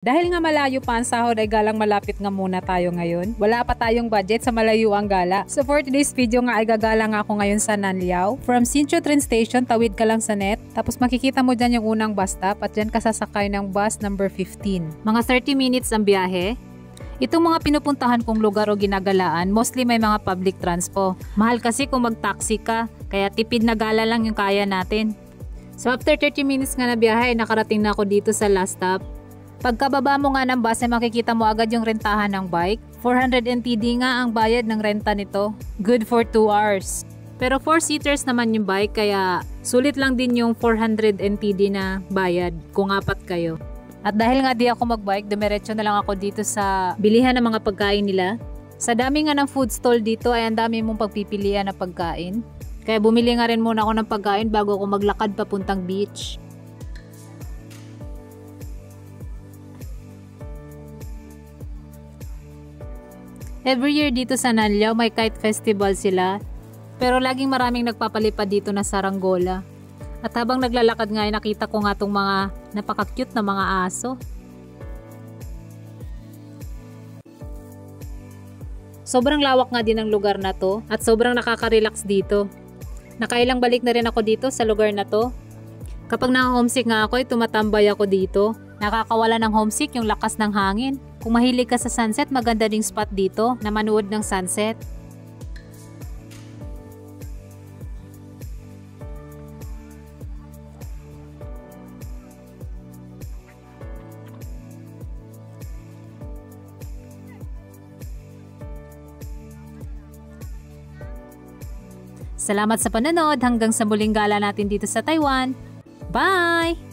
Dahil nga malayo pa ang sahod ay galang malapit nga muna tayo ngayon. Wala pa tayong budget sa malayo ang gala. So for today's video nga ay gagala nga ako ngayon sa Nanliao. From Sincho train station, tawid ka lang sa net. Tapos makikita mo dyan yung unang bus stop at dyan ka sasakay ng bus number 15. Mga 30 minutes ang biyahe. Itong mga pinupuntahan kong lugar o ginagalaan, mostly may mga public transpo. Mahal kasi kung mag-taxi ka, kaya tipid na gala lang yung kaya natin. So after 30 minutes nga na biyahe, nakarating na ako dito sa last stop. Pagkababa mo nga ng bus ay makikita mo agad yung rentahan ng bike. 400 NTD nga ang bayad ng renta nito. Good for 2 hours. Pero 4-seaters naman yung bike kaya sulit lang din yung 400 NTD na bayad kung apat kayo. At dahil nga di ako magbike, dumiretso na lang ako dito sa bilihan ng mga pagkain nila. Sa dami nga ng food stall dito ay ang dami mong pagpipilian na pagkain. Kaya bumili nga rin muna ako ng pagkain bago ako maglakad papuntang beach. Every year dito sa Nanliao may kite festival sila, pero laging maraming nagpapalipad dito na saranggola. At habang naglalakad nga ay nakita ko nga itong mga napaka-cute na mga aso. Sobrang lawak nga din ang lugar na to at sobrang nakaka-relax dito. Nakailang balik na rin ako dito sa lugar na to. Kapag naka-homesick nga ako ay tumatambay ako dito. Nakakawala ng homesick yung lakas ng hangin. Kung mahilig ka sa sunset, maganda ding spot dito na manood ng sunset. Salamat sa panonood. Hanggang sa muling gala natin dito sa Taiwan. Bye!